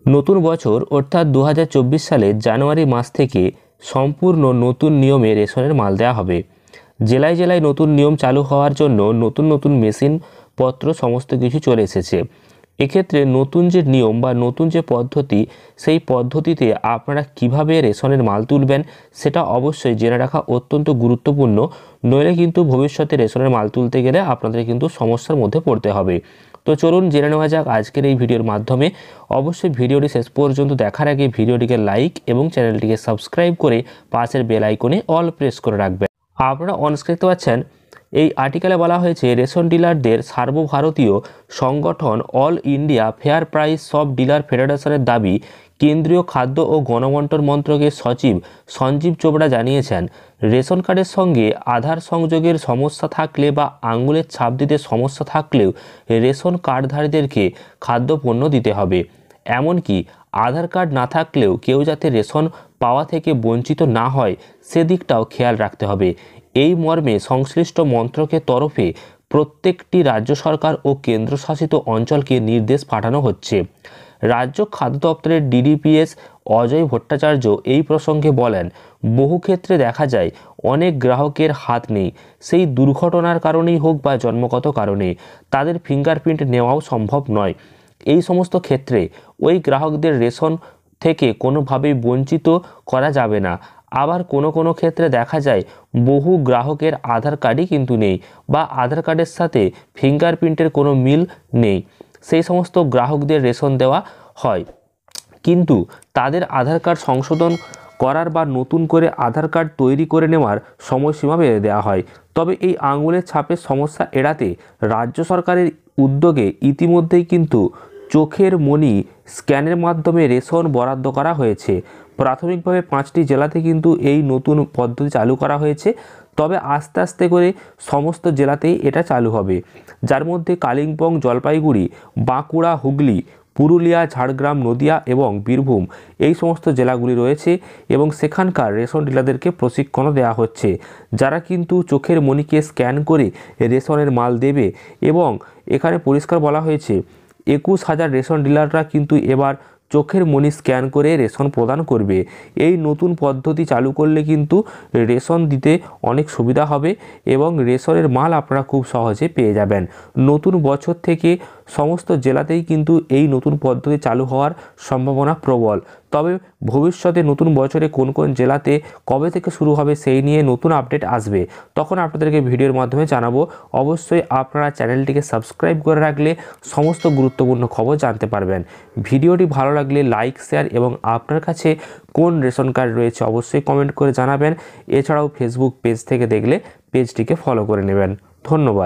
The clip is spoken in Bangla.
নতুন বছর অর্থাৎ 2024 সালের জানুয়ারি মাস থেকে সম্পূর্ণ নতুন নিয়মে রেশনের মাল দেওয়া হবে। জেলায় জেলায় নতুন নিয়ম চালু হওয়ার জন্য নতুন নতুন মেশিনপত্র সমস্ত কিছু চলে এসেছে। এক্ষেত্রে নতুন যে নিয়ম বা নতুন যে পদ্ধতি, সেই পদ্ধতিতে আপনারা কিভাবে রেশনের মাল তুলবেন সেটা অবশ্যই জেনে রাখা অত্যন্ত গুরুত্বপূর্ণ। নইলে কিন্তু ভবিষ্যতে রেশনের মাল তুলতে গেলে আপনাদের কিন্তু সমস্যার মধ্যে পড়তে হবে। তো চলুন জেনে নেওয়া যাক আজকের এই ভিডিওর মাধ্যমে। অবশ্যই ভিডিওটি শেষ পর্যন্ত দেখার আগে ভিডিওটিকে লাইক এবং চ্যানেলটিকে সাবস্ক্রাইব করে পাশের বেল আইকনে অল প্রেস করে রাখবেন। আপনারা অনস্ক্রিন দেখতে পাচ্ছেন, এই আর্টিকেলে বলা হয়েছে রেশন ডিলারদের সর্বভারতীয় সংগঠন অল ইন্ডিয়া ফেয়ার প্রাইস সব ডিলার ফেডারেশনের দাবি। কেন্দ্রীয় খাদ্য ও গণবন্টন মন্ত্রকের সচিব সঞ্জীব চোপড়া জানিয়েছেন, রেশন কার্ডের সঙ্গে আধার সংযোগের সমস্যা থাকলে বা আঙুলের ছাপ দিতে সমস্যা থাকলেও রেশন কার্ডধারীদেরকে খাদ্যপণ্য দিতে হবে। এমনকি আধার কার্ড না থাকলেও কেউ যাতে রেশন পাওয়া থেকে বঞ্চিত না হয় সেদিকটাও খেয়াল রাখতে হবে। এই মর্মে সংশ্লিষ্ট মন্ত্রকের তরফে প্রত্যেকটি রাজ্য সরকার ও কেন্দ্রশাসিত অঞ্চলকে নির্দেশ পাঠানো হচ্ছে। রাজ্য খাদ্য দপ্তরের ডিডিপিএস অজয় ভট্টাচার্য এই প্রসঙ্গে বলেন, বহু ক্ষেত্রে দেখা যায় অনেক গ্রাহকের হাত নেই, সেই দুর্ঘটনার কারণেই হোক বা জন্মগত কারণে তাদের ফিঙ্গারপ্রিন্ট নেওয়াও সম্ভব নয়। এই সমস্ত ক্ষেত্রে ওই গ্রাহকদের রেশন থেকে কোনোভাবেই বঞ্চিত করা যাবে না। আবার কোনো ক্ষেত্রে দেখা যায় বহু গ্রাহকের আধার কার্ডই কিন্তু নেই বা আধার কার্ডের সাথে ফিঙ্গারপ্রিন্টের কোনো মিল নেই। সেই সমস্ত গ্রাহকদের রেশন দেওয়া হয়, কিন্তু তাদের আধার কার্ড সংশোধন করার বা নতুন করে আধার কার্ড তৈরি করে নেওয়ার সময়সীমা বেঁধে দেওয়া হয়। তবে এই আঙুলের ছাপের সমস্যা এড়াতে রাজ্য সরকারের উদ্যোগে ইতিমধ্যেই কিন্তু চোখের মনি স্ক্যানের মাধ্যমে রেশন বরাদ্দ করা হয়েছে। প্রাথমিকভাবে 5টি জেলাতে কিন্তু এই নতুন পদ্ধতি চালু করা হয়েছে, তবে আস্তে আস্তে করে সমস্ত জেলাতেই এটা চালু হবে, যার মধ্যে কালিম্পং, জলপাইগুড়ি, বাঁকুড়া, হুগলি, পুরুলিয়া, ঝাড়গ্রাম, নদিয়া এবং বীরভূম এই সমস্ত জেলাগুলি রয়েছে এবং সেখানকার রেশন ডিলারদেরকে প্রশিক্ষণও দেওয়া হচ্ছে, যারা কিন্তু চোখের মনিকে স্ক্যান করে রেশনের মাল দেবে। এবং এখানে পরিষ্কার বলা হয়েছে 21,000 রেশন ডিলাররা কিন্তু এবার চোখের মনি স্ক্যান করে রেশন প্রদান করবে। এই নতুন পদ্ধতি চালু করলে কিন্তু রেশন দিতে অনেক সুবিধা হবে এবং রেশনের মাল আপনারা খুব সহজে পেয়ে যাবেন। নতুন বছর থেকে সমস্ত জেলাতেই কিন্তু এই নতুন পদ্ধতি চালু হওয়ার সম্ভাবনা প্রবল। তবে ভবিষ্যতে নতুন বছরে কোন কোন জেলাতে কবে থেকে শুরু হবে সেই নিয়ে নতুন আপডেট আসবে, তখন আপনাদেরকে ভিডিওর মাধ্যমে জানাবো। অবশ্যই আপনারা চ্যানেলটিকে সাবস্ক্রাইব করে রাখলে সমস্ত গুরুত্বপূর্ণ খবর জানতে পারবেন। ভিডিওটি ভালো লাগলে লাইক, শেয়ার এবং আপনার কাছে কোন রেশন কার্ড রয়েছে অবশ্যই কমেন্ট করে জানাবেন। এছাড়াও ফেসবুক পেজ থেকে দেখলে পেজটিকে ফলো করে নেবেন। ধন্যবাদ।